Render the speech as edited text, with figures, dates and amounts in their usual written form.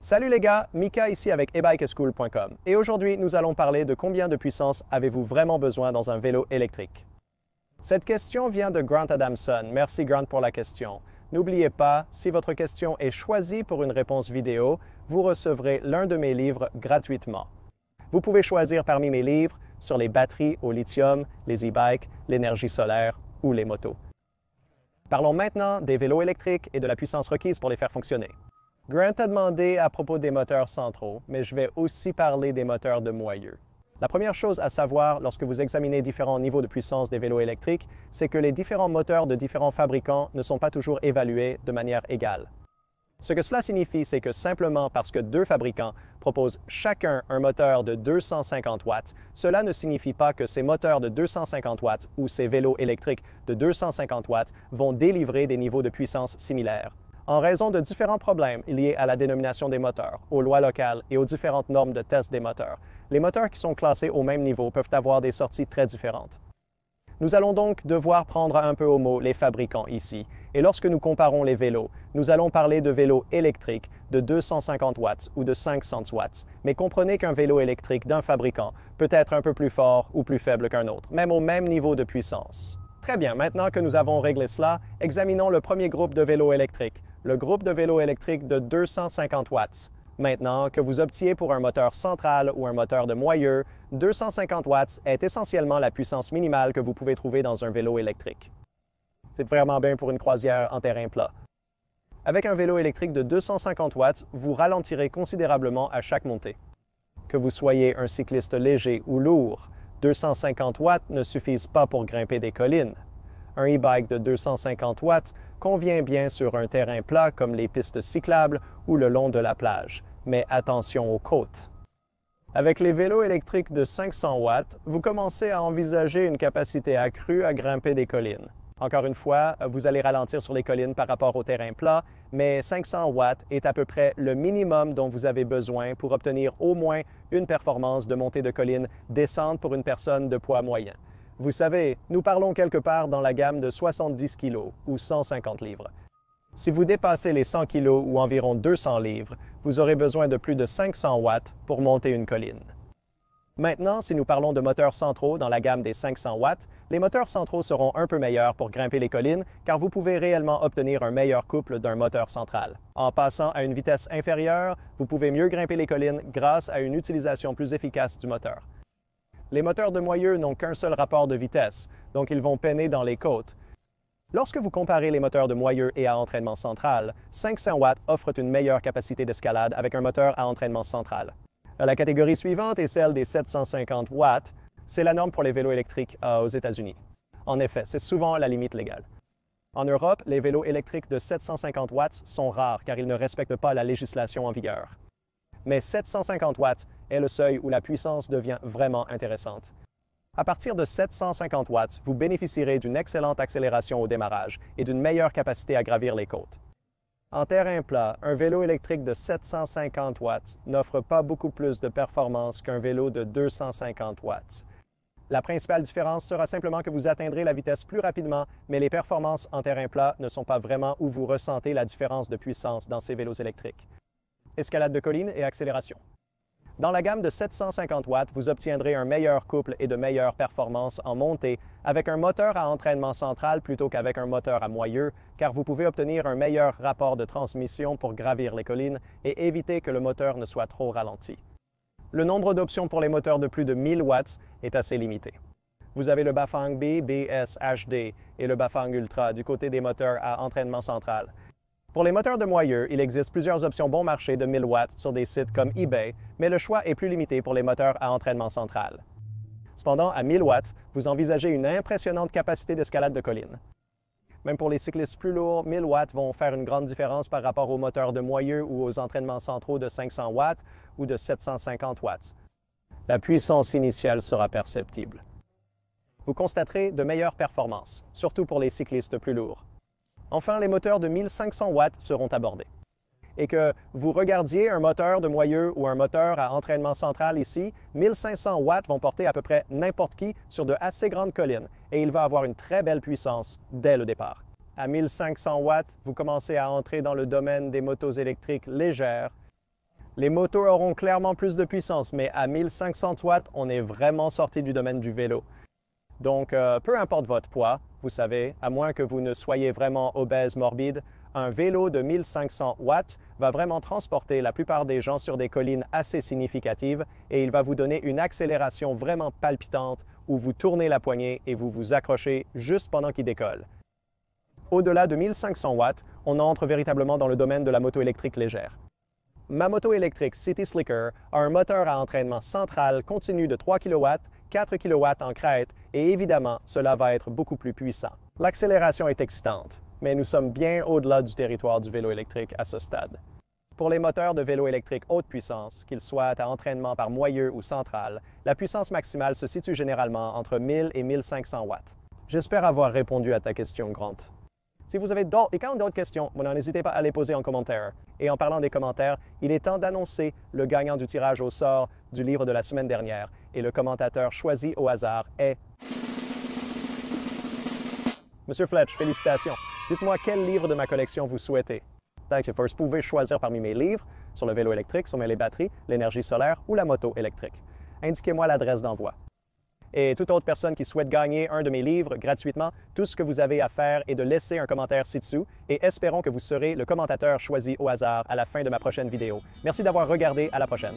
Salut les gars, Mika ici avec ebikeschool.com et aujourd'hui nous allons parler de combien de puissance avez-vous vraiment besoin dans un vélo électrique. Cette question vient de Grant Adamson. Merci Grant pour la question. N'oubliez pas, si votre question est choisie pour une réponse vidéo, vous recevrez l'un de mes livres gratuitement. Vous pouvez choisir parmi mes livres sur les batteries au lithium, les e-bikes, l'énergie solaire ou les motos. Parlons maintenant des vélos électriques et de la puissance requise pour les faire fonctionner. Grant a demandé à propos des moteurs centraux, mais je vais aussi parler des moteurs de moyeu. La première chose à savoir lorsque vous examinez différents niveaux de puissance des vélos électriques, c'est que les différents moteurs de différents fabricants ne sont pas toujours évalués de manière égale. Ce que cela signifie, c'est que simplement parce que deux fabricants proposent chacun un moteur de 250 watts, cela ne signifie pas que ces moteurs de 250 watts ou ces vélos électriques de 250 watts vont délivrer des niveaux de puissance similaires. En raison de différents problèmes liés à la dénomination des moteurs, aux lois locales et aux différentes normes de test des moteurs, les moteurs qui sont classés au même niveau peuvent avoir des sorties très différentes. Nous allons donc devoir prendre un peu au mot les fabricants ici, et lorsque nous comparons les vélos, nous allons parler de vélos électriques de 250 watts ou de 500 watts, mais comprenez qu'un vélo électrique d'un fabricant peut être un peu plus fort ou plus faible qu'un autre, même au même niveau de puissance. Très bien, maintenant que nous avons réglé cela, examinons le premier groupe de vélos électriques, le groupe de vélos électriques de 250 watts. Maintenant, que vous optiez pour un moteur central ou un moteur de moyeu, 250 watts est essentiellement la puissance minimale que vous pouvez trouver dans un vélo électrique. C'est vraiment bien pour une croisière en terrain plat. Avec un vélo électrique de 250 watts, vous ralentirez considérablement à chaque montée. Que vous soyez un cycliste léger ou lourd, 250 watts ne suffisent pas pour grimper des collines. Un e-bike de 250 watts convient bien sur un terrain plat comme les pistes cyclables ou le long de la plage, mais attention aux côtes. Avec les vélos électriques de 500 watts, vous commencez à envisager une capacité accrue à grimper des collines. Encore une fois, vous allez ralentir sur les collines par rapport au terrain plat, mais 500 watts est à peu près le minimum dont vous avez besoin pour obtenir au moins une performance de montée de colline décente pour une personne de poids moyen. Vous savez, nous parlons quelque part dans la gamme de 70 kg ou 150 livres. Si vous dépassez les 100 kg ou environ 200 livres, vous aurez besoin de plus de 500 watts pour monter une colline. Maintenant, si nous parlons de moteurs centraux dans la gamme des 500 watts, les moteurs centraux seront un peu meilleurs pour grimper les collines car vous pouvez réellement obtenir un meilleur couple d'un moteur central. En passant à une vitesse inférieure, vous pouvez mieux grimper les collines grâce à une utilisation plus efficace du moteur. Les moteurs de moyeu n'ont qu'un seul rapport de vitesse, donc ils vont peiner dans les côtes. Lorsque vous comparez les moteurs de moyeu et à entraînement central, 500 watts offrent une meilleure capacité d'escalade avec un moteur à entraînement central. La catégorie suivante est celle des 750 watts. C'est la norme pour les vélos électriques aux États-Unis. En effet, c'est souvent la limite légale. En Europe, les vélos électriques de 750 watts sont rares car ils ne respectent pas la législation en vigueur. Mais 750 watts est le seuil où la puissance devient vraiment intéressante. À partir de 750 watts, vous bénéficierez d'une excellente accélération au démarrage et d'une meilleure capacité à gravir les côtes. En terrain plat, un vélo électrique de 750 watts n'offre pas beaucoup plus de performance qu'un vélo de 250 watts. La principale différence sera simplement que vous atteindrez la vitesse plus rapidement, mais les performances en terrain plat ne sont pas vraiment où vous ressentez la différence de puissance dans ces vélos électriques. Escalade de colline et accélération. Dans la gamme de 750 watts, vous obtiendrez un meilleur couple et de meilleures performances en montée avec un moteur à entraînement central plutôt qu'avec un moteur à moyeu, car vous pouvez obtenir un meilleur rapport de transmission pour gravir les collines et éviter que le moteur ne soit trop ralenti. Le nombre d'options pour les moteurs de plus de 1000 watts est assez limité. Vous avez le Bafang B, BS, HD et le Bafang Ultra du côté des moteurs à entraînement central. Pour les moteurs de moyeu, il existe plusieurs options bon marché de 1000 watts sur des sites comme eBay, mais le choix est plus limité pour les moteurs à entraînement central. Cependant, à 1000 watts, vous envisagez une impressionnante capacité d'escalade de colline. Même pour les cyclistes plus lourds, 1000 watts vont faire une grande différence par rapport aux moteurs de moyeu ou aux entraînements centraux de 500 watts ou de 750 watts. La puissance initiale sera perceptible. Vous constaterez de meilleures performances, surtout pour les cyclistes plus lourds. Enfin, les moteurs de 1500 watts seront abordés. Et que vous regardiez un moteur de moyeu ou un moteur à entraînement central ici, 1500 watts vont porter à peu près n'importe qui sur de assez grandes collines et il va avoir une très belle puissance dès le départ. À 1500 watts, vous commencez à entrer dans le domaine des motos électriques légères Les motos auront clairement plus de puissance, mais à 1500 watts, on est vraiment sorti du domaine du vélo. Donc, peu importe votre poids, vous savez, à moins que vous ne soyez vraiment obèse morbide, un vélo de 1500 watts va vraiment transporter la plupart des gens sur des collines assez significatives et il va vous donner une accélération vraiment palpitante où vous tournez la poignée et vous vous accrochez juste pendant qu'il décolle. Au-delà de 1500 watts, on entre véritablement dans le domaine de la moto électrique légère. Ma moto électrique City Slicker a un moteur à entraînement central continu de 3 kW, 4 kW en crête et évidemment, cela va être beaucoup plus puissant. L'accélération est excitante, mais nous sommes bien au-delà du territoire du vélo électrique à ce stade. Pour les moteurs de vélo électrique haute puissance, qu'ils soient à entraînement par moyeu ou central, la puissance maximale se situe généralement entre 1000 et 1500 watts. J'espère avoir répondu à ta question, Grant. Si vous avez d'autres questions, n'hésitez pas à les poser en commentaire. Et en parlant des commentaires, il est temps d'annoncer le gagnant du tirage au sort du livre de la semaine dernière. Et le commentateur choisi au hasard est... Monsieur Fletch, félicitations. Dites-moi quel livre de ma collection vous souhaitez. Vous pouvez choisir parmi mes livres sur le vélo électrique, sur les batteries, l'énergie solaire ou la moto électrique. Indiquez-moi l'adresse d'envoi. Et toute autre personne qui souhaite gagner un de mes livres gratuitement, tout ce que vous avez à faire est de laisser un commentaire ci-dessous et espérons que vous serez le commentateur choisi au hasard à la fin de ma prochaine vidéo. Merci d'avoir regardé, à la prochaine.